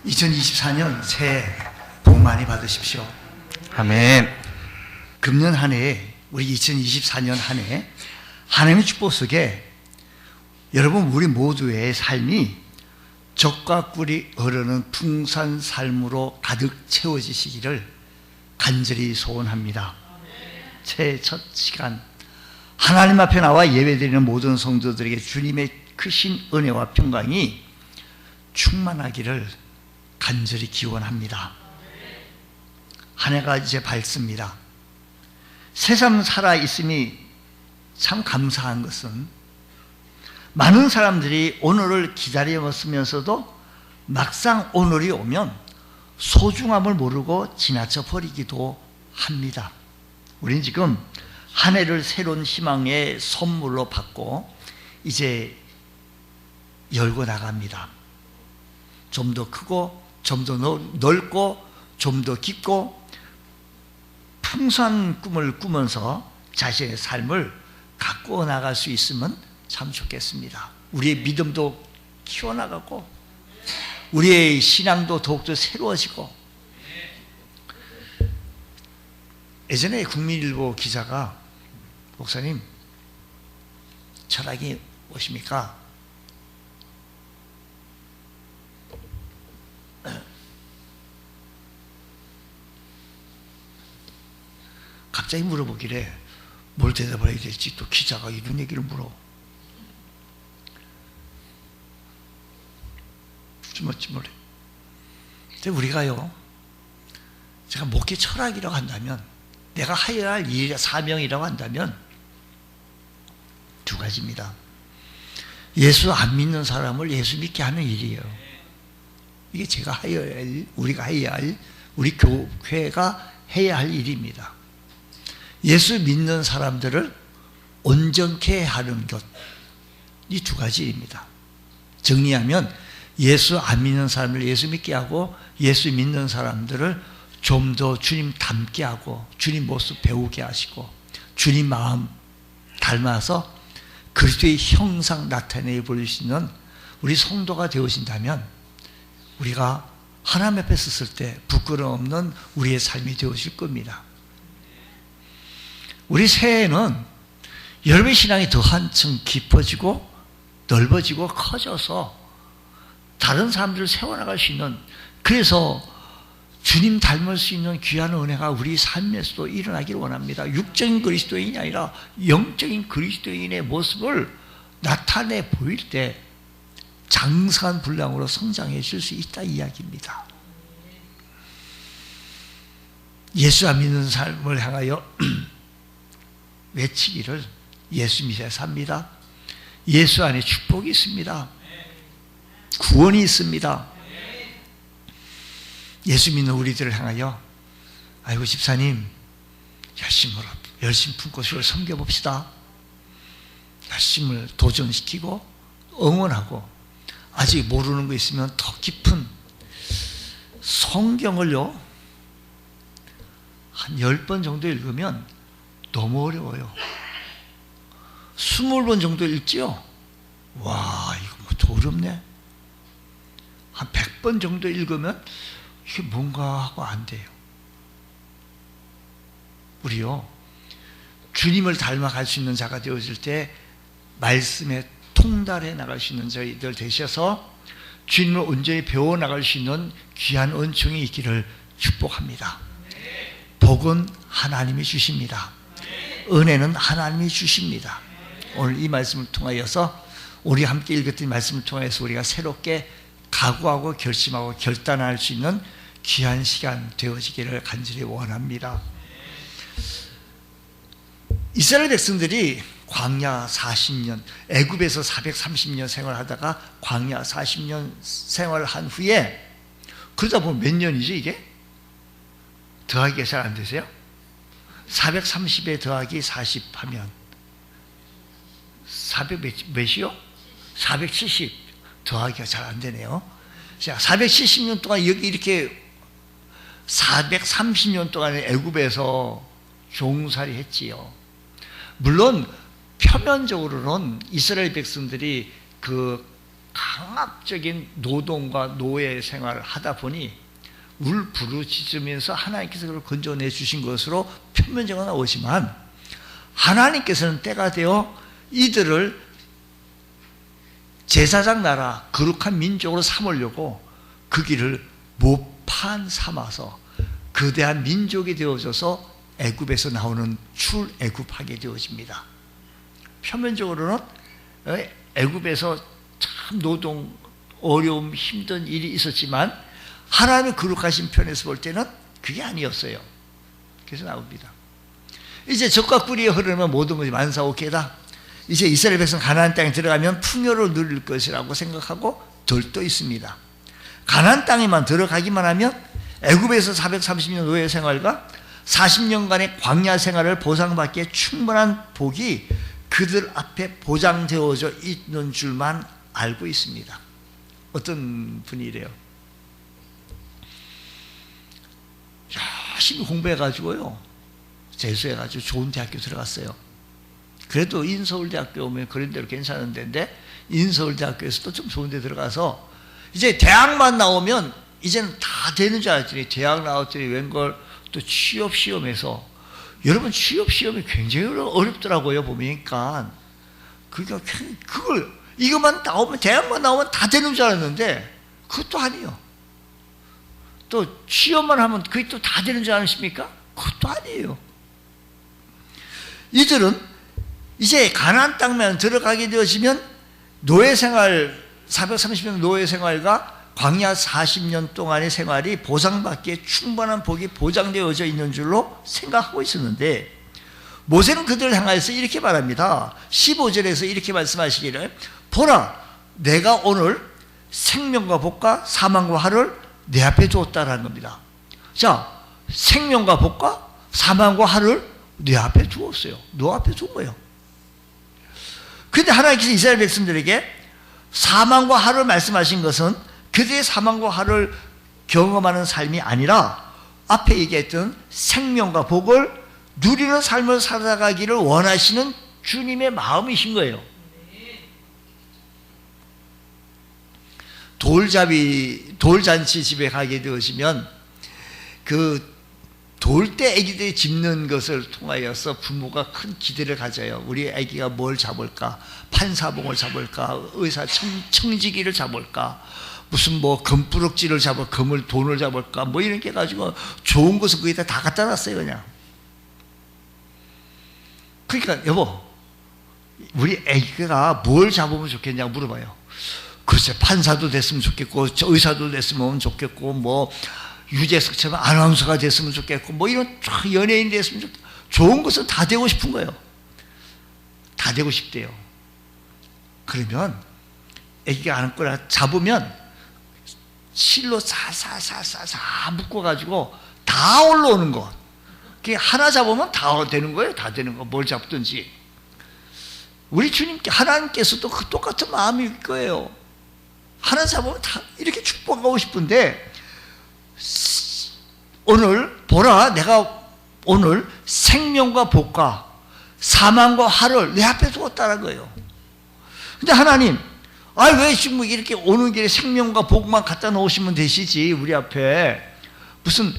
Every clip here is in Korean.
2024년 새해 복 많이 받으십시오. 아멘. 금년 한 해에 우리 2024년 한 해 하나님의 축복 속에 여러분 우리 모두의 삶이 젖과 꿀이 흐르는 풍성한 삶으로 가득 채워지시기를 간절히 소원합니다. 새해 첫 시간 하나님 앞에 나와 예배드리는 모든 성도들에게 주님의 크신 은혜와 평강이 충만하기를 간절히 기원합니다. 한 해가 이제 밝습니다. 세상 살아있음이 참 감사한 것은 많은 사람들이 오늘을 기다렸으면서도 막상 오늘이 오면 소중함을 모르고 지나쳐 버리기도 합니다. 우리는 지금 한 해를 새로운 희망의 선물로 받고 이제 열고 나갑니다. 좀 더 크고 좀 더 넓고 좀 더 깊고 풍성한 꿈을 꾸면서 자신의 삶을 가꾸어 나갈 수 있으면 참 좋겠습니다. 우리의 믿음도 키워나가고 우리의 신앙도 더욱더 새로워지고. 예전에 국민일보 기자가 목사님 철학이 무엇입니까? 갑자기 물어보길래 뭘 대답을 해야 될지 또 기자가 이런 얘기를 물어. 쭈물쭈물해. 근데 우리가요, 제가 목회 철학이라고 한다면, 내가 하여야 할 일, 사명이라고 한다면 두 가지입니다. 예수 안 믿는 사람을 예수 믿게 하는 일이에요. 이게 제가 하여야 할 일, 우리가 해야 할, 우리 교회가 해야 할 일입니다. 예수 믿는 사람들을 온전케 하는 것, 이 두 가지입니다. 정리하면 예수 안 믿는 사람을 예수 믿게 하고 예수 믿는 사람들을 좀 더 주님 닮게 하고 주님 모습 배우게 하시고 주님 마음 닮아서 그리스도의 형상 나타내 볼 수 있는 우리 성도가 되어진다면 우리가 하나님 앞에 섰을 때 부끄러움 없는 우리의 삶이 되어질 겁니다. 우리 새해에는 여러분의 신앙이 더 한층 깊어지고 넓어지고 커져서 다른 사람들을 세워나갈 수 있는, 그래서 주님 닮을 수 있는 귀한 은혜가 우리 삶에서도 일어나기를 원합니다. 육적인 그리스도인이 아니라 영적인 그리스도인의 모습을 나타내 보일 때 장성한 분량으로 성장해질 수 있다 이야기입니다. 예수 안 믿는 삶을 향하여 외치기를 예수 믿어야 삽니다. 예수 안에 축복이 있습니다. 구원이 있습니다. 예수 믿는 우리들을 향하여 아이고 집사님 열심히 품고 주를 섬겨봅시다. 열심을 도전시키고 응원하고, 아직 모르는 거 있으면 더 깊은 성경을요 한 10번 정도 읽으면 너무 어려워요. 20번 정도 읽지요? 와, 이거 뭐 더 어렵네. 한 100번 정도 읽으면 이게 뭔가 하고 안 돼요. 우리요, 주님을 닮아갈 수 있는 자가 되어질 때 말씀에 통달해 나갈 수 있는 저희들 되셔서 주님을 온전히 배워나갈 수 있는 귀한 은총이 있기를 축복합니다. 복은 하나님이 주십니다. 은혜는 하나님이 주십니다. 오늘 이 말씀을 통하여서 우리 함께 읽었던 말씀을 통해서 우리가 새롭게 각오하고 결심하고 결단할 수 있는 귀한 시간 되어지기를 간절히 원합니다. 이스라엘 백성들이 광야 40년, 애굽에서 430년 생활하다가 광야 40년 생활한 후에, 그러다 보면 몇 년이죠 이게? 더하기가 잘 안 되세요? 430에 더하기 40 하면 400 몇이요? 470 더하기가 잘 안 되네요. 자, 470년 동안 여기 이렇게 430년 동안 애굽에서 종살이 했지요. 물론 표면적으로는 이스라엘 백성들이 그 강압적인 노동과 노예 생활을 하다 보니 울부르짖으면서 하나님께서 그걸 건져내 주신 것으로 표면적으로 나오지만, 하나님께서는 때가 되어 이들을 제사장 나라 거룩한 민족으로 삼으려고 그 길을 모판 삼아서 거대한 민족이 되어져서 애굽에서 나오는 출애굽하게 되어집니다. 표면적으로는 애굽에서 참 노동, 어려움, 힘든 일이 있었지만 하나님의 거룩하신 편에서 볼 때는 그게 아니었어요. 그래서 나옵니다. 이제 적과 꿀이 흐르면 모든 것이 만사오케이다. 이제 이스라엘 백성 가나안 땅에 들어가면 풍요를 누릴 것이라고 생각하고 들떠 있습니다. 가나안 땅에만 들어가기만 하면 애굽에서 430년 노예 생활과 40년간의 광야 생활을 보상받기에 충분한 복이 그들 앞에 보장되어져 있는 줄만 알고 있습니다. 어떤 분이 이래요. 열심히 공부해가지고요, 재수해가지고 좋은 대학교 들어갔어요. 그래도 인서울대학교 오면 그런 대로 괜찮은 데인데, 인서울대학교에서도 좀 좋은 데 들어가서 이제 대학만 나오면 이제는 다 되는 줄 알았더니 대학 나왔더니 웬걸 또 취업시험에서, 여러분 취업시험이 굉장히 어렵더라고요. 보니까 그러니까 그걸 이것만 나오면, 대학만 나오면 다 되는 줄 알았는데 그것도 아니에요. 또 취업만 하면 그게 또 다 되는 줄 아십니까? 그것도 아니에요. 이들은 이제 가나안 땅만 들어가게 되어지면 노예생활, 430년 노예생활과 광야 40년 동안의 생활이 보상받기에 충분한 복이 보장되어져 있는 줄로 생각하고 있었는데, 모세는 그들을 향하여서 이렇게 말합니다. 15절에서 이렇게 말씀하시기를, 보라, 내가 오늘 생명과 복과 사망과 화를 내 앞에 두었다라는 겁니다. 자, 생명과 복과 사망과 화를 내 앞에 두었어요. 너 앞에 둔 거예요. 그런데 하나님께서 이스라엘 백성들에게 사망과 화를 말씀하신 것은 그들의 사망과 화를 경험하는 삶이 아니라 앞에 얘기했던 생명과 복을 누리는 삶을 살아가기를 원하시는 주님의 마음이신 거예요. 돌잔치 집에 가게 되시면 그 돌대 아기들이 짚는 것을 통하여서 부모가 큰 기대를 가져요. 우리 아기가 뭘 잡을까? 판사봉을 잡을까? 의사 청지기를 잡을까? 무슨 뭐 금부럭지를 잡을, 돈을 잡을까? 뭐 이런 게 가지고 좋은 것을 거기다 다 갖다 놨어요, 그냥. 그러니까 여보, 우리 아기가 뭘 잡으면 좋겠냐고 물어봐요. 글쎄, 판사도 됐으면 좋겠고, 의사도 됐으면 좋겠고, 뭐 유재석처럼 아나운서가 됐으면 좋겠고, 뭐 이런 연예인이 됐으면 좋겠고, 좋은 것은 다 되고 싶은 거예요. 다 되고 싶대요. 그러면 아기가 안거나 잡으면 실로 사사사사사 묶어가지고 다 올라오는 것. 그게 하나 잡으면 다 되는 거예요. 다 되는 거. 뭘 잡든지. 우리 주님께, 하나님께서도 그 똑같은 마음일 거예요. 하나 잡으면 다 이렇게 축복하고 싶은데, 오늘 보라, 내가 오늘 생명과 복과 사망과 화를 내 앞에 두었다는 거예요. 근데 하나님, 왜 지금 이렇게 오는 길에 생명과 복만 갖다 놓으시면 되시지, 우리 앞에 무슨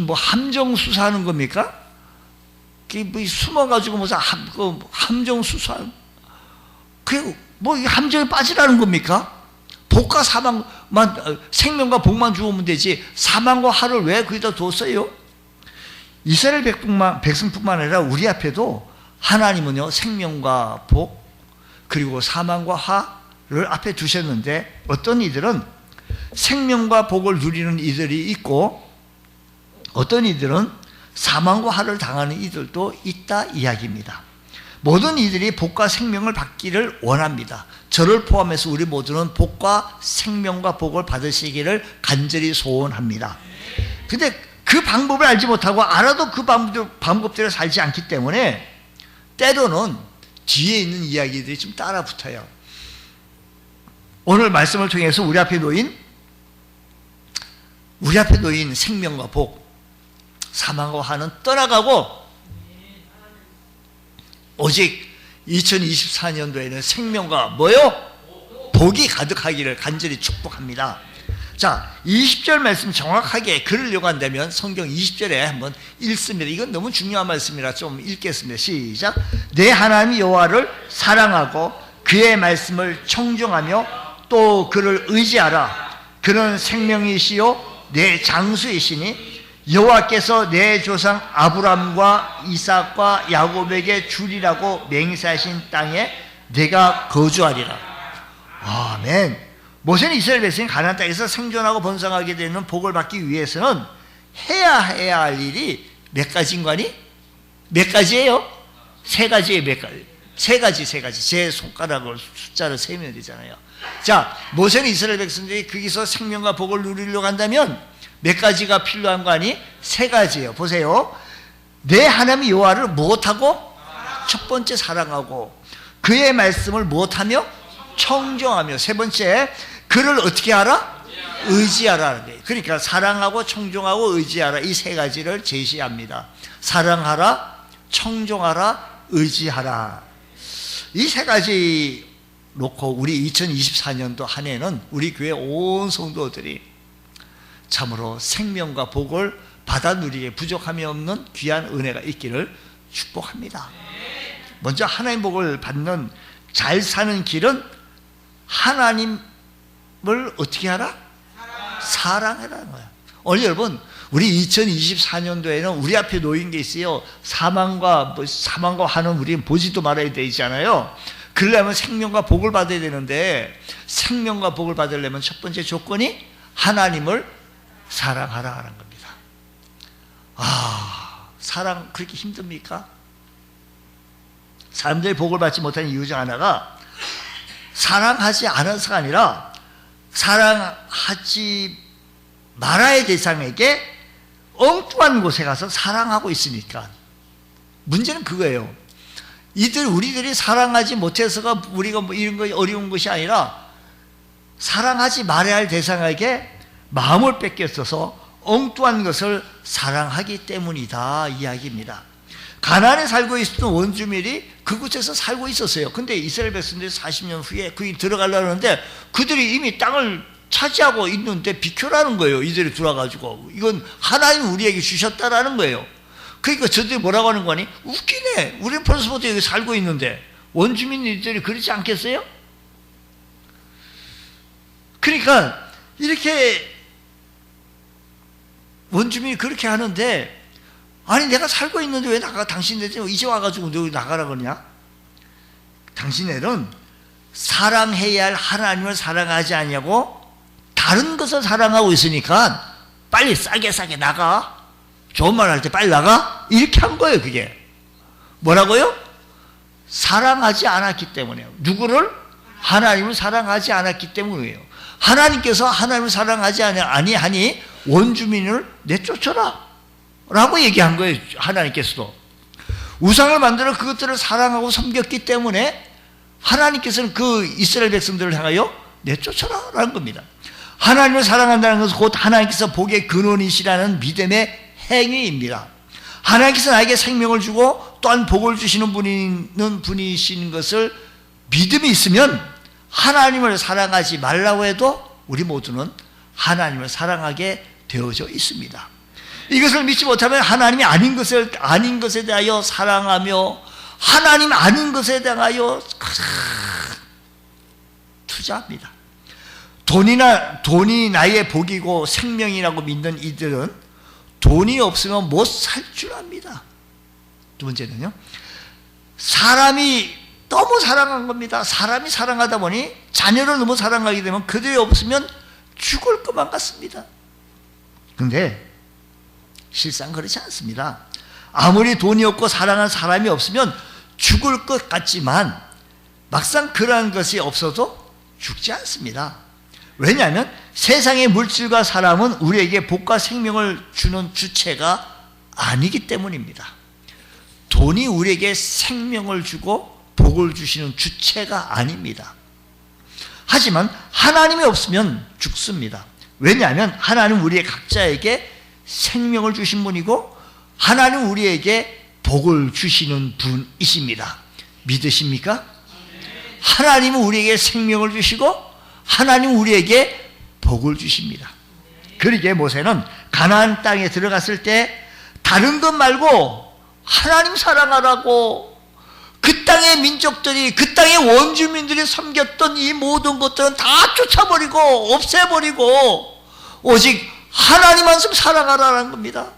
뭐 함정 수사하는 겁니까? 뭐 숨어가지고 무슨 함정 수사하는, 그 뭐 함정에 빠지라는 겁니까? 복과 사망만, 생명과 복만 주우면 되지 사망과 화를 왜 거기다 뒀어요? 이스라엘 백성뿐만 아니라 우리 앞에도 하나님은요, 생명과 복 그리고 사망과 화를 앞에 두셨는데, 어떤 이들은 생명과 복을 누리는 이들이 있고 어떤 이들은 사망과 화를 당하는 이들도 있다 이야기입니다. 모든 이들이 복과 생명을 받기를 원합니다. 저를 포함해서 우리 모두는 복과 생명과 복을 받으시기를 간절히 소원합니다. 근데 그 방법을 알지 못하고, 알아도 그 방법대로 살지 않기 때문에 때로는 뒤에 있는 이야기들이 좀 따라 붙어요. 오늘 말씀을 통해서 우리 앞에 놓인 생명과 복, 사망과 화는 떠나가고 오직 2024년도에는 생명과 뭐요? 복이 가득하기를 간절히 축복합니다. 자, 20절 말씀 정확하게 그러려고 한다면 성경 20절에 한번 읽습니다. 이건 너무 중요한 말씀이라 좀 읽겠습니다. 시작. 내 하나님 여호와를 사랑하고 그의 말씀을 청종하며 또 그를 의지하라. 그는 생명이시요 내 장수이시니 여호와께서 내 조상 아브람과 이삭과 야곱에게 주리라고 맹세하신 땅에 내가 거주하리라. 아멘. 모세는 이스라엘 백성이 가나안 땅에서 생존하고 번성하게 되는 복을 받기 위해서는 해야 할 일이 몇 가지인가니? 몇 가지예요? 세 가지예요. 몇 가지? 세 가지. 제 손가락을 숫자를 세면 되잖아요. 자, 모세는 이스라엘 백성들이 거기서 생명과 복을 누리려고 한다면 몇 가지가 필요한 거 아니? 세 가지예요. 보세요. 내 하나님 여호와를 무엇하고? 첫 번째 사랑하고 그의 말씀을 무엇하며? 청정하며. 세 번째, 그를 어떻게 하라? 의지하라. 그러니까 사랑하고 청종하고 의지하라. 이 세 가지를 제시합니다. 사랑하라, 청종하라, 의지하라. 이 세 가지 놓고 우리 2024년도 한 해는 우리 교회 온 성도들이 참으로 생명과 복을 받아 누리게 부족함이 없는 귀한 은혜가 있기를 축복합니다. 먼저 하나님 복을 받는 잘 사는 길은 하나님을 어떻게 하라? 사랑하라는 거야. 오늘 여러분, 우리 2024년도에는 우리 앞에 놓인 게 있어요. 사망과 화는 우리는 보지도 말아야 되잖아요. 그러려면 생명과 복을 받아야 되는데 생명과 복을 받으려면 첫 번째 조건이 하나님을 사랑하라 하는 겁니다. 사랑 그렇게 힘듭니까? 사람들이 복을 받지 못하는 이유 중 하나가 사랑하지 않아서가 아니라 사랑하지 말아야 대상에게 엉뚱한 곳에 가서 사랑하고 있으니까. 문제는 그거예요. 우리들이 사랑하지 못해서가 우리가 뭐 이런 거 어려운 것이 아니라 사랑하지 말아야 할 대상에게 마음을 뺏겼어서 엉뚱한 것을 사랑하기 때문이다 이야기입니다. 가나안에 살고 있었던 원주민이 그곳에서 살고 있었어요. 근데 이스라엘 백성들이 40년 후에 거기 들어가려고 하는데 그들이 이미 땅을 차지하고 있는데 비켜라는 거예요. 이들이 들어와가지고 이건 하나님 우리에게 주셨다라는 거예요. 그러니까 저들이 뭐라고 하는 거니? 웃기네. 우리는 벌써부터 여기 살고 있는데. 원주민들이 그렇지 않겠어요? 그러니까 이렇게 원주민이 그렇게 하는데 아니 내가 살고 있는데 왜 당신네들 이제 와가지고 너 나가라 그러냐? 당신네는 사랑해야 할 하나님을 사랑하지 않냐고 다른 것을 사랑하고 있으니까 빨리 싸게 나가. 좋은 말 할 때 빨리 나가? 이렇게 한 거예요. 그게 뭐라고요? 사랑하지 않았기 때문에요. 누구를? 하나님을 사랑하지 않았기 때문이에요. 하나님께서 하나님을 사랑하지 아니하니 원주민을 내쫓아라 라고 얘기한 거예요. 하나님께서도 우상을 만들어 그것들을 사랑하고 섬겼기 때문에 하나님께서는 그 이스라엘 백성들을 향하여 내쫓아라 라는 겁니다. 하나님을 사랑한다는 것은 곧 하나님께서 복의 근원이시라는 믿음의 행위입니다. 하나님께서 나에게 생명을 주고 또한 복을 주시는 분이신 것을 믿음이 있으면 하나님을 사랑하지 말라고 해도 우리 모두는 하나님을 사랑하게 되어져 있습니다. 이것을 믿지 못하면 하나님이 아닌 것에 대하여 사랑하며 하나님 아닌 것에 대하여 투자합니다. 돈이 나의 복이고 생명이라고 믿는 이들은 돈이 없으면 못 살 줄 압니다. 두 번째는요, 사람이 너무 사랑한 겁니다. 사람이 사랑하다 보니 자녀를 너무 사랑하게 되면 그들이 없으면 죽을 것만 같습니다. 그런데 실상 그렇지 않습니다. 아무리 돈이 없고 사랑하는 사람이 없으면 죽을 것 같지만 막상 그러한 것이 없어도 죽지 않습니다. 왜냐하면 세상의 물질과 사람은 우리에게 복과 생명을 주는 주체가 아니기 때문입니다. 돈이 우리에게 생명을 주고 복을 주시는 주체가 아닙니다. 하지만 하나님이 없으면 죽습니다. 왜냐하면 하나님은 우리의 각자에게 생명을 주신 분이고 하나님은 우리에게 복을 주시는 분이십니다. 믿으십니까? 하나님은 우리에게 생명을 주시고 하나님은 우리에게 복을 주십니다. 그러기에 모세는 가나안 땅에 들어갔을 때 다른 것 말고 하나님 사랑하라고 그 땅의 민족들이, 그 땅의 원주민들이 섬겼던 이 모든 것들은 다 쫓아버리고 없애버리고 오직 하나님만 좀 사랑하라는 겁니다.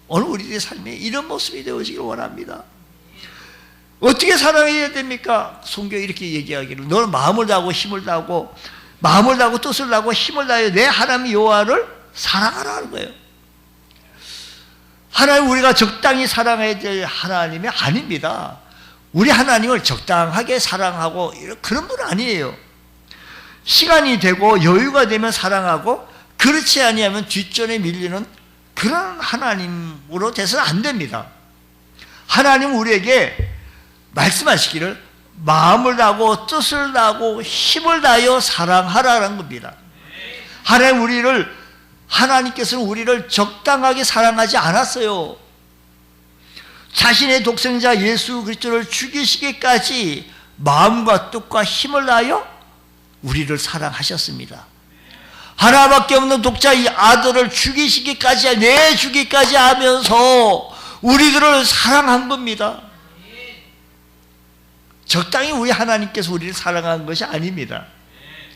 오늘 우리들의 삶에 이런 모습이 되어지길 원합니다. 어떻게 사랑해야 됩니까? 성경에 이렇게 얘기하기를 너는 마음을 다하고 힘을 다하고 마음을 다하고 뜻을 다하고 힘을 다하여 내 하나님 여호와를 사랑하라는 거예요. 하나님 우리가 적당히 사랑해야 될 하나님이 아닙니다. 우리 하나님을 적당하게 사랑하고 그런 분 아니에요. 시간이 되고 여유가 되면 사랑하고 그렇지 아니하면 뒷전에 밀리는 그런 하나님으로 돼서는 안 됩니다. 하나님은 우리에게 말씀하시기를 마음을 다하고 뜻을 다하고 힘을 다하여 사랑하라는 겁니다. 하나님께서는 우리를 적당하게 사랑하지 않았어요. 자신의 독생자 예수 그리스도를 죽이시기까지 마음과 뜻과 힘을 다하여 우리를 사랑하셨습니다. 하나밖에 없는 독자 이 아들을 죽이시기까지 내주기까지 하면서 우리들을 사랑한 겁니다. 적당히 우리 하나님께서 우리를 사랑한 것이 아닙니다.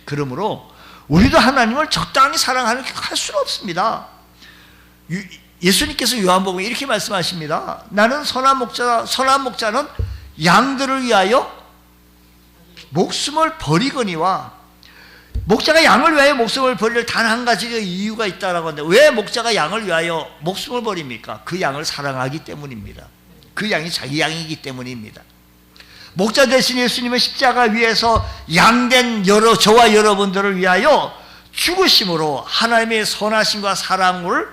그러므로 우리도 하나님을 적당히 사랑하는 할 수는 없습니다. 예수님께서 요한복음에 이렇게 말씀하십니다. 나는 선한 목자다. 선한 목자는 양들을 위하여 목숨을 버리거니와, 목자가 양을 위하여 목숨을 버릴 단 한 가지 이유가 있다라고 하는데 왜 목자가 양을 위하여 목숨을 버립니까? 그 양을 사랑하기 때문입니다. 그 양이 자기 양이기 때문입니다. 목자 대신 예수님은 십자가 위에서 양된 저와 여러분들을 위하여 죽으심으로 하나님의 선하심과 사랑을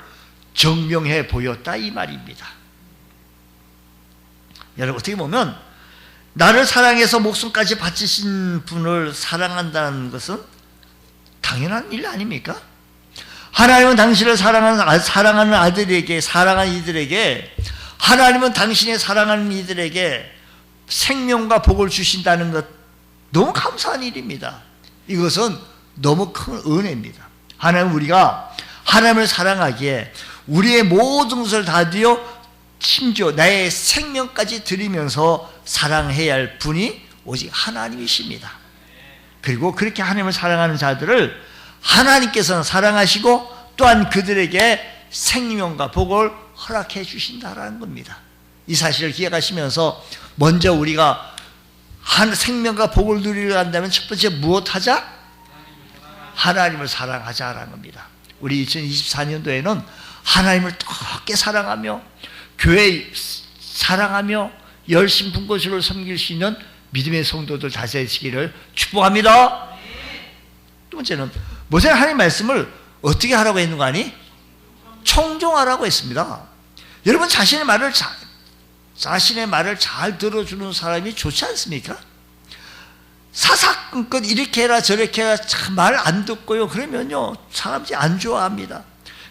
증명해 보였다 이 말입니다. 여러분 어떻게 보면 나를 사랑해서 목숨까지 바치신 분을 사랑한다는 것은 당연한 일 아닙니까? 하나님은 당신을 사랑하는 아들에게, 사랑하는 이들에게, 하나님은 당신의 사랑하는 이들에게 생명과 복을 주신다는 것 너무 감사한 일입니다. 이것은 너무 큰 은혜입니다. 하나님 우리가 하나님을 사랑하기에 우리의 모든 것을 다 드려 심지어 나의 생명까지 드리면서 사랑해야 할 분이 오직 하나님이십니다. 그리고 그렇게 하나님을 사랑하는 자들을 하나님께서는 사랑하시고 또한 그들에게 생명과 복을 허락해 주신다라는 겁니다. 이 사실을 기억하시면서 먼저 우리가 생명과 복을 누리려 한다면 첫 번째 무엇하자? 하나님을 사랑하자라는 겁니다. 우리 2024년도에는 하나님을 뜨겁게 사랑하며 교회 사랑하며 열심분고수를 섬길 수 있는 믿음의 성도들 다스리시기를 축복합니다. 두 번째는 모세는 하나님 말씀을 어떻게 하라고 했는 거 아니? 청종하라고 했습니다. 여러분 자신의 말을 잘 들어주는 사람이 좋지 않습니까? 사사건건 이렇게 해라 저렇게 해라 말 안 듣고요 그러면요 사람들이 안 좋아합니다.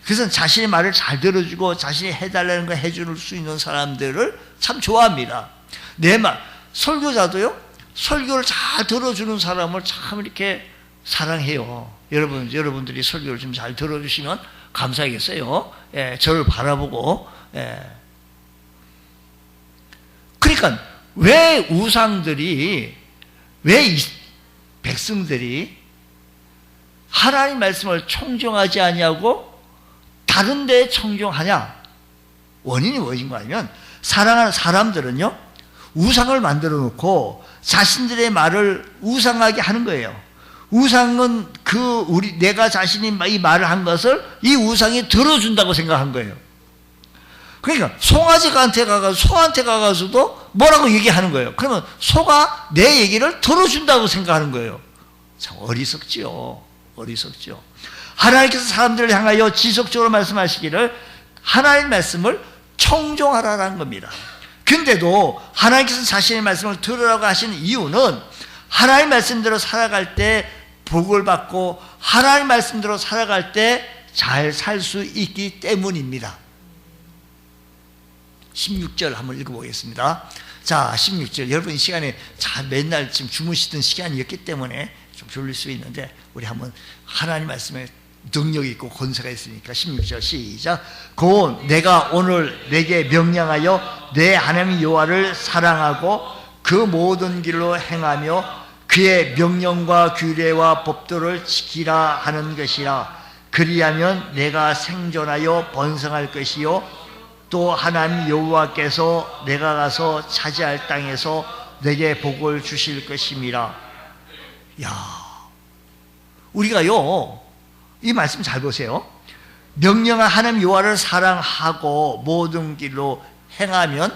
그래서 자신의 말을 잘 들어주고 자신이 해달라는 걸 해줄 수 있는 사람들을 참 좋아합니다. 내 말 설교자도요 설교를 잘 들어주는 사람을 참 이렇게 사랑해요. 여러분들이 설교를 좀 잘 들어주시면 감사하겠어요. 예, 저를 바라보고. 예. 그러니까 왜 왜 백성들이 하나님 말씀을 청종하지 아니하고 다른 데에 청종하냐? 원인이 무엇인 거 아니면 사랑하는 사람들은요 우상을 만들어 놓고 자신들의 말을 우상하게 하는 거예요. 우상은 내가 자신이 이 말을 한 것을 이 우상이 들어준다고 생각한 거예요. 그러니까 소한테 가가서도 뭐라고 얘기하는 거예요. 그러면 소가 내 얘기를 들어준다고 생각하는 거예요. 참 어리석죠. 하나님께서 사람들을 향하여 지속적으로 말씀하시기를 하나님의 말씀을 청종하라는 겁니다. 근데도 하나님께서 자신의 말씀을 들으라고 하시는 이유는 하나님 말씀대로 살아갈 때 복을 받고 하나님 말씀대로 살아갈 때 잘 살 수 있기 때문입니다. 16절 한번 읽어보겠습니다. 자, 16절. 여러분 이 시간에 맨날 지금 주무시던 시간이었기 때문에 좀 졸릴 수 있는데 우리 한번 하나님 말씀에 능력이 있고 권세가 있으니까 16절 시작. 곧 내가 오늘 내게 명령하여 내 하나님 여호와를 사랑하고 그 모든 길로 행하며 그의 명령과 규례와 법도를 지키라 하는 것이라. 그리하면 내가 생존하여 번성할 것이요 또 하나님 여호와께서 내가 가서 차지할 땅에서 내게 복을 주실 것임이라. 야, 우리가요 이 말씀 잘 보세요. 명령한 하나님 여호와를 사랑하고 모든 길로 행하면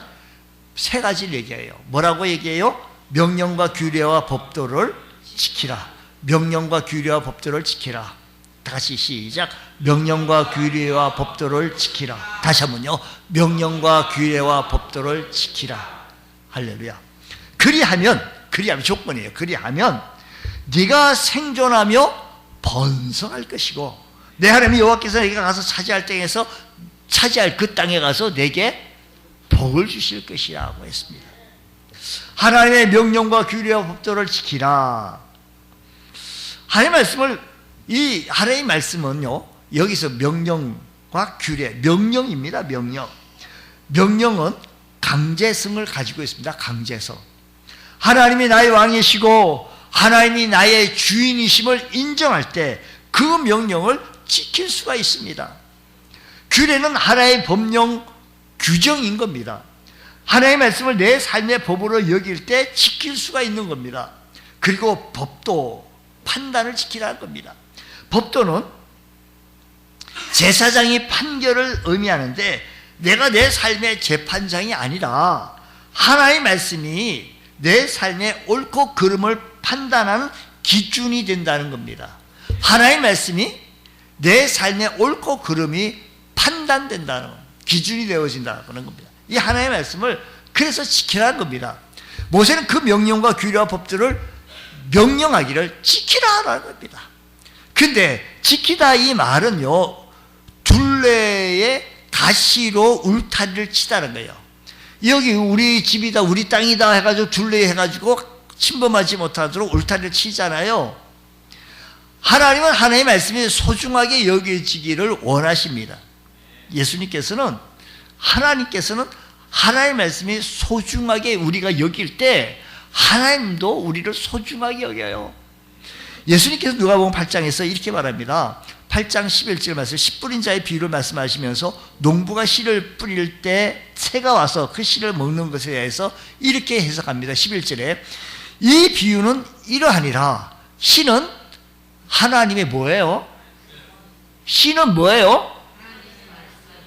세 가지를 얘기해요. 뭐라고 얘기해요? 명령과 규례와 법도를 지키라. 명령과 규례와 법도를 지키라. 다시 시작. 명령과 규례와 법도를 지키라. 다시 한번요. 명령과 규례와 법도를 지키라. 할렐루야. 그리하면 조건이에요. 그리하면 네가 생존하며 번성할 것이고 내 하나님 여호와께서 네가 가서 차지할 땅에서 차지할 그 땅에 가서 내게 복을 주실 것이라고 했습니다. 하나님의 명령과 규례와 법도를 지키라. 이 하나님의 말씀은요 여기서 명령과 규례, 명령입니다. 명령은 강제성을 가지고 있습니다. 강제성. 하나님이 나의 왕이시고 하나님이 나의 주인이심을 인정할 때 그 명령을 지킬 수가 있습니다. 규례는 하나의 법령 규정인 겁니다. 하나님의 말씀을 내 삶의 법으로 여길 때 지킬 수가 있는 겁니다. 그리고 법도 판단을 지키라는 겁니다. 법도는 제사장이 판결을 의미하는데 내가 내 삶의 재판장이 아니라 하나님의 말씀이 내 삶의 옳고 그름을 판단하는 기준이 된다는 겁니다. 하나님의 말씀이 내 삶의 옳고 그름이 판단된다는 기준이 되어진다는 겁니다. 이 하나님의 말씀을 그래서 지키라는 겁니다. 모세는 그 명령과 규례와 법들을 명령하기를 지키라라는 겁니다. 근데 지키다 이 말은요 둘레에 가시로 울타리를 치다는 거예요. 여기 우리 집이다 우리 땅이다 해가지고 둘레 해가지고 침범하지 못하도록 울타리를 치잖아요. 하나님은 하나님의 말씀이 소중하게 여겨지기를 원하십니다. 하나님께서는 하나님의 말씀이 소중하게 우리가 여길 때 하나님도 우리를 소중하게 여겨요. 예수님께서 누가복음 8장에서 이렇게 말합니다. 8장 11절 말씀, 씨 뿌린 자의 비유를 말씀하시면서 농부가 씨를 뿌릴 때 새가 와서 그 씨를 먹는 것에 대해서 이렇게 해석합니다. 11절에 이 비유는 이러하니라. 씨는 하나님의 뭐예요? 씨는 뭐예요?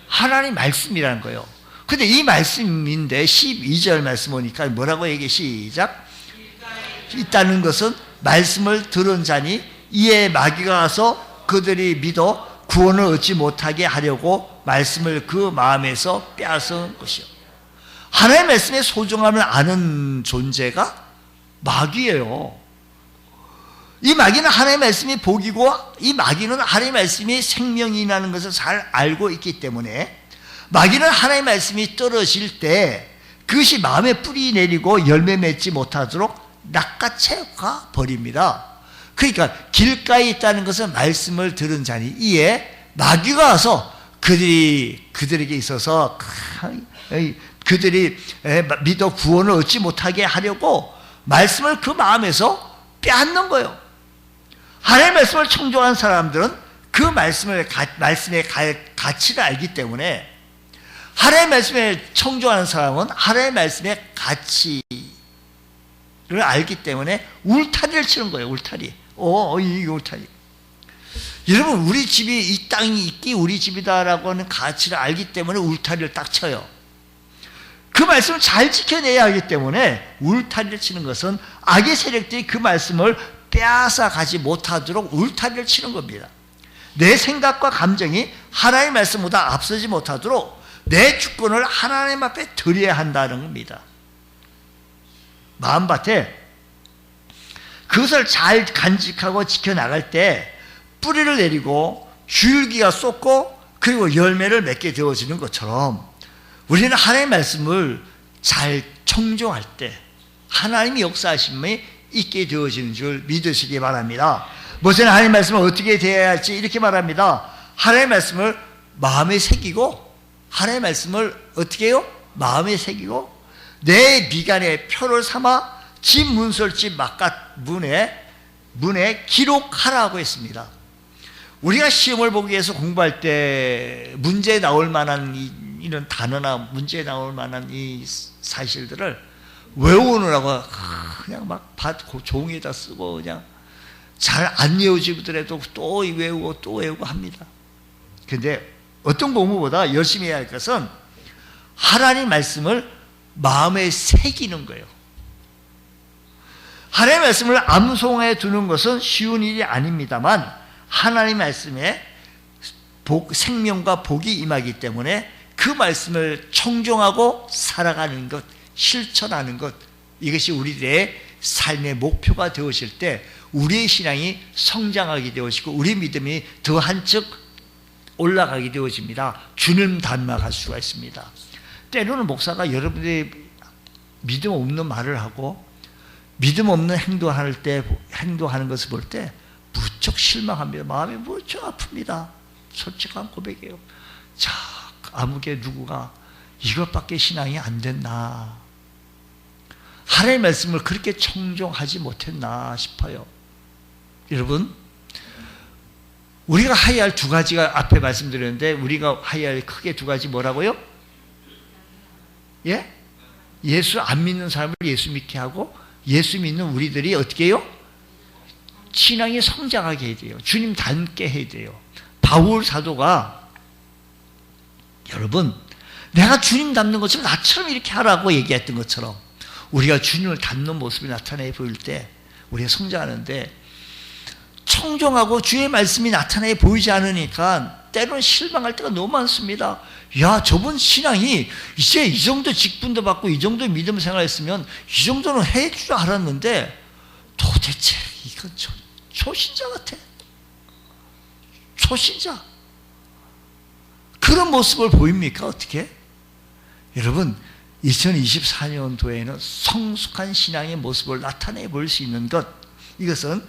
하나님 말씀이라는 거예요. 근데 이 말씀인데 12절 말씀 보니까 뭐라고 얘기해? 시작. 있다는 것은 말씀을 들은 자니 이에 마귀가 와서 그들이 믿어 구원을 얻지 못하게 하려고 말씀을 그 마음에서 빼앗은 것이요. 하나님의 말씀의 소중함을 아는 존재가 마귀예요. 이 마귀는 하나님의 말씀이 복이고 이 마귀는 하나님의 말씀이 생명이라는 것을 잘 알고 있기 때문에 마귀는 하나님의 말씀이 떨어질 때 그것이 마음에 뿌리 내리고 열매 맺지 못하도록 낚아채 가 버립니다. 그러니까 길가에 있다는 것은 말씀을 들은 자니 이에 마귀가 와서 그들에게 있어서 그들이 믿어 구원을 얻지 못하게 하려고 말씀을 그 마음에서 빼앗는 거예요. 하나님의 말씀을 청종한 사람들은 그 말씀의 가치를 알기 때문에 하나님의 말씀에 청종하는 사람은 하나님의 말씀의 가치를 알기 때문에 울타리를 치는 거예요. 울타리. 이 울타리. 여러분 우리 집이 이 땅이 있기 우리 집이다라고 하는 가치를 알기 때문에 울타리를 딱 쳐요. 그 말씀을 잘 지켜내야 하기 때문에 울타리를 치는 것은 악의 세력들이 그 말씀을 빼앗아 가지 못하도록 울타리를 치는 겁니다. 내 생각과 감정이 하나님의 말씀보다 앞서지 못하도록 내 주권을 하나님 앞에 드려야 한다는 겁니다. 마음밭에 그것을 잘 간직하고 지켜나갈 때 뿌리를 내리고 줄기가 쏟고 그리고 열매를 맺게 되어지는 것처럼 우리는 하나님의 말씀을 잘 청종할 때 하나님의 역사하심이 있게 되어지는 줄 믿으시기 바랍니다. 모세는 하나님의 말씀을 어떻게 대해야 할지 이렇게 말합니다. 하나님의 말씀을 마음에 새기고, 하나님의 말씀을 어떻게 해요? 마음에 새기고 내 미간에 표를 삼아 집 문설집 바깥 문에 기록하라고 했습니다. 우리가 시험을 보기 위해서 공부할 때 문제에 나올 만한 이런 단어나 문제에 나올 만한 이 사실들을 외우느라고 그냥 막 종이에다 쓰고 그냥 잘 안 외워지더라도 또 외우고 합니다. 그런데 어떤 공부보다 열심히 해야 할 것은 하나님 말씀을 마음에 새기는 거예요. 하나님의 말씀을 암송해 두는 것은 쉬운 일이 아닙니다만 하나님의 말씀에 생명과 복이 임하기 때문에 그 말씀을 청종하고 살아가는 것, 실천하는 것, 이것이 우리들의 삶의 목표가 되어질 때 우리의 신앙이 성장하게 되어지고 우리 믿음이 더 한층 올라가게 되어집니다. 주님 닮아갈 수가 있습니다. 때로는 목사가 여러분들이 믿음 없는 말을 하고 믿음 없는 행동하는 것을 볼 때 무척 실망합니다. 마음이 무척 아픕니다. 솔직한 고백이에요. 자, 아무개 누구가 이것밖에 신앙이 안 됐나, 하나님의 말씀을 그렇게 청종하지 못했나 싶어요. 여러분, 우리가 하여야 할 두 가지가 앞에 말씀드렸는데 우리가 하여야 할 크게 두 가지 뭐라고요? 예? 예수 안 믿는 사람을 예수 믿게 하고 예수 믿는 우리들이 어떻게 해요? 신앙이 성장하게 해야 돼요. 주님 닮게 해야 돼요. 바울 사도가 여러분, 내가 주님 닮는 것처럼 나처럼 이렇게 하라고 얘기했던 것처럼 우리가 주님을 닮는 모습이 나타내 보일 때 우리가 성장하는데, 청종하고 주의 말씀이 나타내 보이지 않으니까 때로는 실망할 때가 너무 많습니다. 야, 저분 신앙이 이제 이 정도 직분도 받고 이 정도 믿음 생활했으면 이 정도는 해 줄 알았는데 도대체 이건 초신자 같아. 초신자. 그런 모습을 보입니까? 어떻게? 여러분, 2024년도에는 성숙한 신앙의 모습을 나타내 볼 수 있는 것, 이것은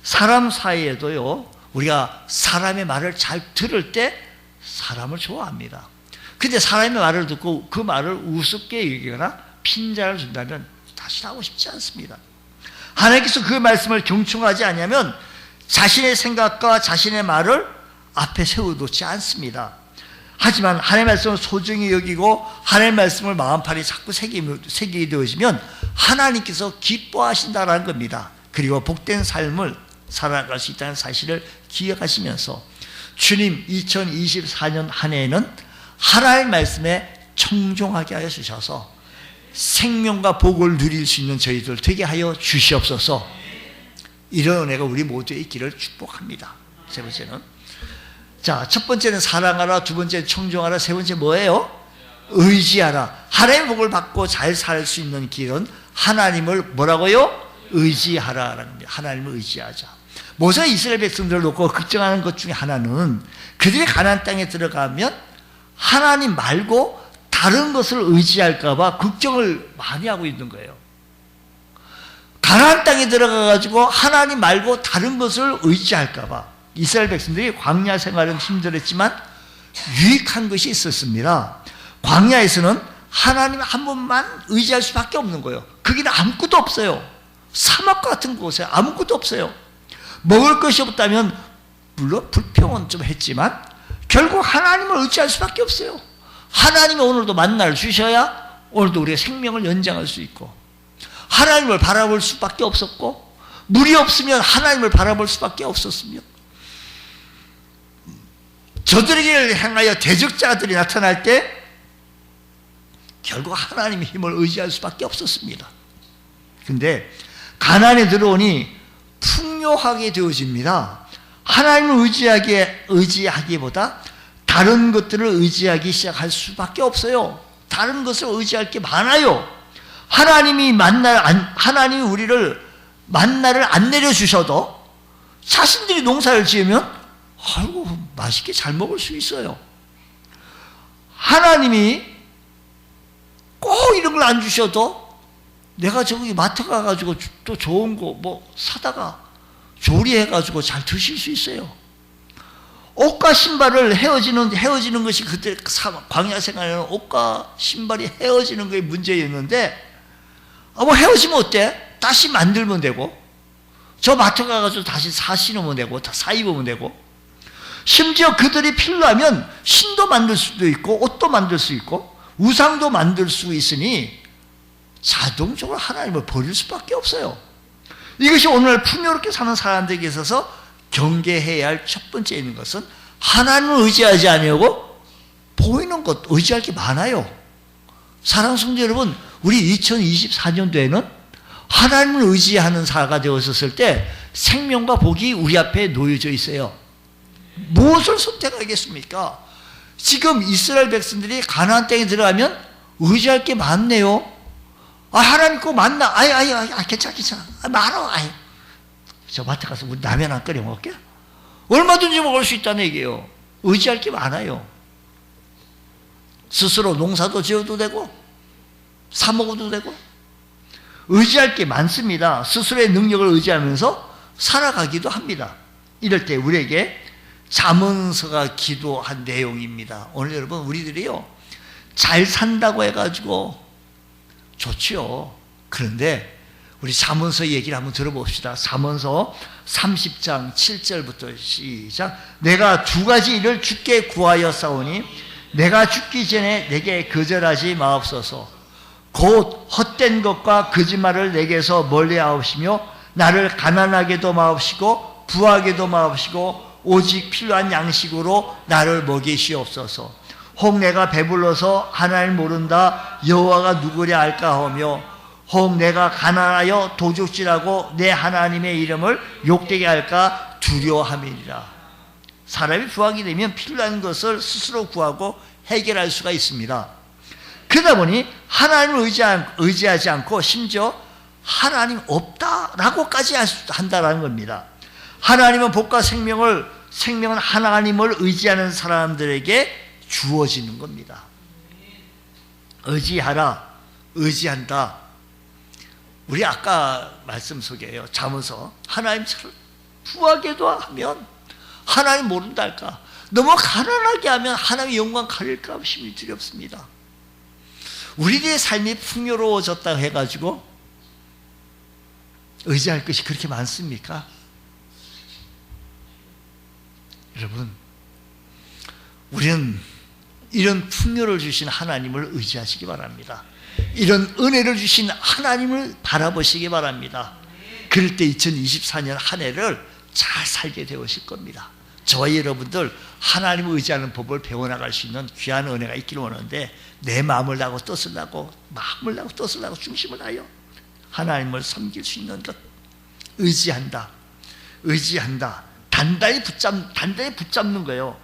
사람 사이에도요, 우리가 사람의 말을 잘 들을 때 사람을 좋아합니다. 근데 사람의 말을 듣고 그 말을 우습게 여기거나 핀잔을 준다면 다시 하고 싶지 않습니다. 하나님께서 그 말씀을 경청하지 않으면 자신의 생각과 자신의 말을 앞에 세워놓지 않습니다. 하지만 하나님의 말씀을 소중히 여기고 하나님의 말씀을 마음판에 자꾸 새기게 되어지면 하나님께서 기뻐하신다는 겁니다. 그리고 복된 삶을 살아갈 수 있다는 사실을 기억하시면서 주님 2024년 한 해에는 하나님의 말씀에 청종하게 하여 주셔서 생명과 복을 누릴 수 있는 저희들 되게 하여 주시옵소서. 이런 은혜가 우리 모두에 있기를 축복합니다. 세 번째는, 자, 첫 번째는 사랑하라, 두 번째는 청종하라, 세 번째 뭐예요? 의지하라. 하나님의 복을 받고 잘 살 수 있는 길은 하나님을 뭐라고요? 의지하라라는 겁니다. 하나님을 의지하자. 모세가 이스라엘 백성들을 놓고 걱정하는 것 중에 하나는 그들이 가나안 땅에 들어가면 하나님 말고 다른 것을 의지할까 봐 걱정을 많이 하고 있는 거예요. 가나안 땅에 들어가가지고 하나님 말고 다른 것을 의지할까 봐. 이스라엘 백성들이 광야 생활은 힘들었지만 유익한 것이 있었습니다. 광야에서는 하나님 한 분만 의지할 수밖에 없는 거예요. 거기는 아무것도 없어요. 사막 같은 곳에 아무것도 없어요. 먹을 것이 없다면 물론 불평은 좀 했지만 결국 하나님을 의지할 수밖에 없어요. 하나님이 오늘도 만나를 주셔야 오늘도 우리의 생명을 연장할 수 있고, 하나님을 바라볼 수밖에 없었고, 물이 없으면 하나님을 바라볼 수밖에 없었으며, 저들에게 향하여 대적자들이 나타날 때 결국 하나님의 힘을 의지할 수밖에 없었습니다. 근데 가나안에 들어오니 풍요하게 되어집니다. 하나님을 의지하기보다 다른 것들을 의지하기 시작할 수밖에 없어요. 다른 것을 의지할 게 많아요. 하나님이 우리를 만나를 안 내려주셔도 자신들이 농사를 지으면 아이고 맛있게 잘 먹을 수 있어요. 하나님이 꼭 이런 걸 안 주셔도 내가 저기 마트 가가지고 또 좋은 거 뭐 사다가 조리해가지고 잘 드실 수 있어요. 옷과 신발을 헤어지는 것이 그때 광야 생활에는 옷과 신발이 헤어지는 게 문제였는데, 뭐 헤어지면 어때? 다시 만들면 되고, 저 마트 가가지고 다시 사 신으면 되고, 다 사 입으면 되고, 심지어 그들이 필요하면 신도 만들 수도 있고, 옷도 만들 수 있고, 우상도 만들 수 있으니 자동적으로 하나님을 버릴 수밖에 없어요. 이것이 오늘날 풍요롭게 사는 사람들에게 있어서 경계해야 할 첫 번째 있는 것은, 하나님을 의지하지 아니하고 보이는 것 의지할 게 많아요. 사랑하는 성도 여러분, 우리 2024년도에는 하나님을 의지하는 사가 되었을 때 생명과 복이 우리 앞에 놓여져 있어요. 무엇을 선택하겠습니까? 지금 이스라엘 백성들이 가나안 땅에 들어가면 의지할 게 많네요. 하나님 거 맞나? 괜찮아. 말아. 저 마트 가서 우리 라면 안 끓여 먹을게? 얼마든지 먹을 수 있다는 얘기예요. 의지할 게 많아요. 스스로 농사도 지어도 되고, 사 먹어도 되고, 의지할 게 많습니다. 스스로의 능력을 의지하면서 살아가기도 합니다. 이럴 때 우리에게 잠언서가 기도한 내용입니다. 오늘 여러분, 우리들이요, 잘 산다고 해가지고 좋지요. 그런데 우리 잠언서 얘기를 한번 들어봅시다. 잠언서 30장 7절부터 시작. 내가 두 가지 일을 주께 구하였사오니 내가 죽기 전에 내게 거절하지 마옵소서. 곧 헛된 것과 거짓말을 내게서 멀리하옵시며 나를 가난하게도 마옵시고 부하게도 마옵시고 오직 필요한 양식으로 나를 먹이시옵소서. 혹 내가 배불러서 하나님 모른다 여호와가 누구랴 할까 하며, 혹 내가 가난하여 도둑질하고 내 하나님의 이름을 욕되게 할까 두려워함이니라. 사람이 부하게 되면 필요한 것을 스스로 구하고 해결할 수가 있습니다. 그러다 보니 하나님을 의지하지 않고 심지어 하나님 없다라고까지 한다라는 겁니다. 하나님은 복과 생명은 하나님을 의지하는 사람들에게 주어지는 겁니다. 의지하라, 의지한다. 우리 아까 말씀 속에요. 잠언서 하나님처럼 부하게도 하면 하나님 모른다 할까? 너무 가난하게 하면 하나님의 영광 가릴까 심히 두렵습니다. 우리들의 삶이 풍요로워졌다 해가지고 의지할 것이 그렇게 많습니까? 여러분, 우리는 이런 풍요를 주신 하나님을 의지하시기 바랍니다. 이런 은혜를 주신 하나님을 바라보시기 바랍니다. 그럴 때 2024년 한 해를 잘 살게 되실 겁니다. 저와 여러분들 하나님을 의지하는 법을 배워나갈 수 있는 귀한 은혜가 있기를 원하는데, 내 마음을 다하고 뜻을 다하고 중심을 다하여 하나님을 섬길 수 있는 것, 의지한다. 단단히 붙잡는 거예요.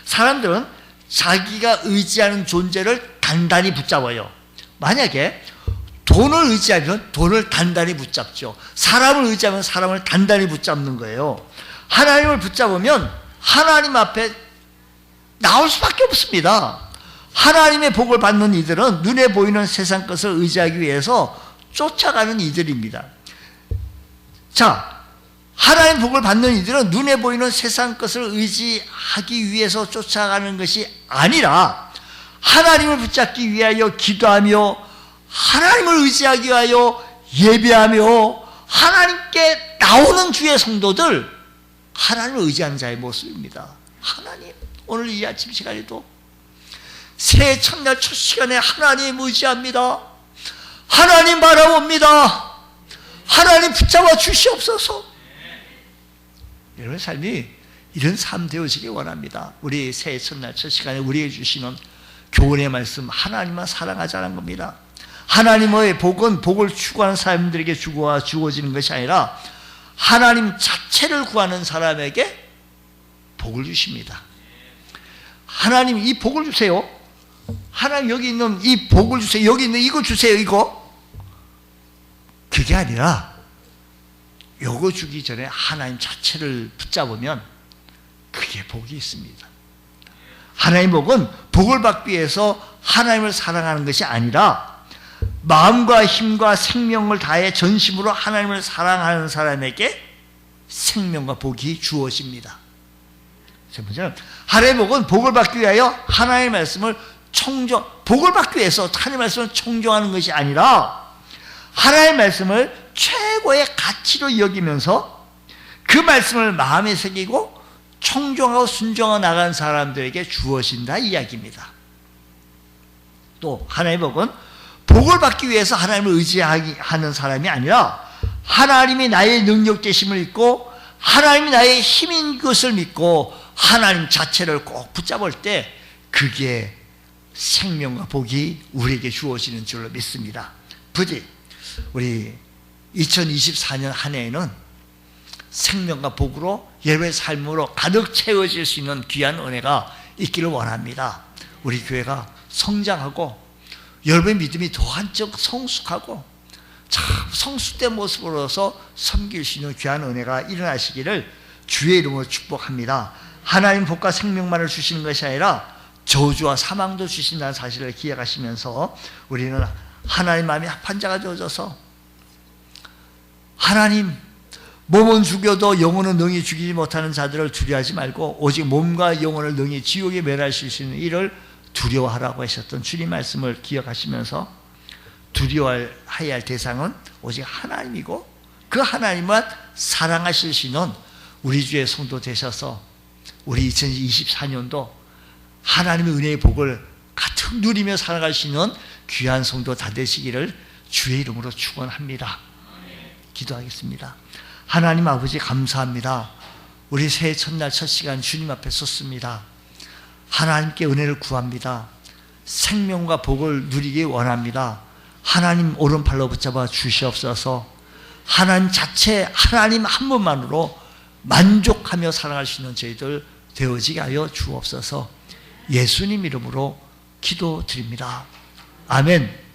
사람들은 자기가 의지하는 존재를 단단히 붙잡아요. 만약에 돈을 의지하면 돈을 단단히 붙잡죠. 사람을 의지하면 사람을 단단히 붙잡는 거예요. 하나님을 붙잡으면 하나님 앞에 나올 수밖에 없습니다. 하나님의 복을 받는 이들은 눈에 보이는 세상 것을 의지하기 위해서 쫓아가는 이들입니다. 자, 하나님 복을 받는 이들은 눈에 보이는 세상 것을 의지하기 위해서 쫓아가는 것이 아니라 하나님을 붙잡기 위하여 기도하며 하나님을 의지하기 위하여 예배하며 하나님께 나오는 주의 성도들, 하나님을 의지하는 자의 모습입니다. 하나님, 오늘 이 아침 시간에도 새해 첫날 첫 시간에 하나님 의지합니다. 하나님 바라봅니다. 하나님 붙잡아 주시옵소서. 여러분의 삶이 이런 삶 되어지기 원합니다. 우리 새해 첫날 첫 시간에 우리에게 주시는 교훈의 말씀, 하나님만 사랑하자는 겁니다. 하나님의 복은 복을 추구하는 사람들에게 주어지는 것이 아니라 하나님 자체를 구하는 사람에게 복을 주십니다. 하나님 이 복을 주세요. 하나님 여기 있는 이 복을 주세요. 여기 있는 이거 주세요. 이거. 그게 아니라 요거 주기 전에 하나님 자체를 붙잡으면 그게 복이 있습니다. 하나님 복은 복을 받기 위해서 하나님을 사랑하는 것이 아니라 마음과 힘과 생명을 다해 전심으로 하나님을 사랑하는 사람에게 생명과 복이 주어집니다. 세 번째는 하나님의 복은 복을 받기 위하여 하나님의 말씀을 복을 받기 위해서 하나님의 말씀을 청종하는 것이 아니라 하나님의 말씀을 최고의 가치로 여기면서 그 말씀을 마음에 새기고 청종하고 순종하고 나가는 사람들에게 주어진다 이야기입니다. 또 하나님의 복은 복을 받기 위해서 하나님을 의지하는 사람이 아니라 하나님이 나의 능력 되심을 믿고 하나님이 나의 힘인 것을 믿고 하나님 자체를 꼭 붙잡을 때 그게 생명과 복이 우리에게 주어지는 줄로 믿습니다. 부디 우리 2024년 한 해에는 생명과 복으로 여러분의 삶으로 가득 채워질 수 있는 귀한 은혜가 있기를 원합니다. 우리 교회가 성장하고 여러분의 믿음이 더 한층 성숙하고 참 성숙된 모습으로서 섬길 수 있는 귀한 은혜가 일어나시기를 주의 이름으로 축복합니다. 하나님 복과 생명만을 주시는 것이 아니라 저주와 사망도 주신다는 사실을 기억하시면서 우리는 하나님 마음이 합한 자가 되어져서 하나님 몸은 죽여도 영혼은 능히 죽이지 못하는 자들을 두려워하지 말고 오직 몸과 영혼을 능히 지옥에 멸하실 수 있는 이를 두려워하라고 하셨던 주님 말씀을 기억하시면서 두려워해야 할 대상은 오직 하나님이고 그 하나님만 사랑하실 수 있는 우리 주의 성도 되셔서 우리 2024년도 하나님의 은혜의 복을 가득 누리며 살아갈 수 있는 귀한 성도 다 되시기를 주의 이름으로 축원합니다. 기도하겠습니다. 하나님 아버지 감사합니다. 우리 새해 첫날 첫 시간 주님 앞에 섰습니다. 하나님께 은혜를 구합니다. 생명과 복을 누리기 원합니다. 하나님 오른팔로 붙잡아 주시옵소서. 하나님 자체 하나님 한 분만으로 만족하며 살아갈 수 있는 저희들 되어지게 하여 주옵소서. 예수님 이름으로 기도드립니다. 아멘.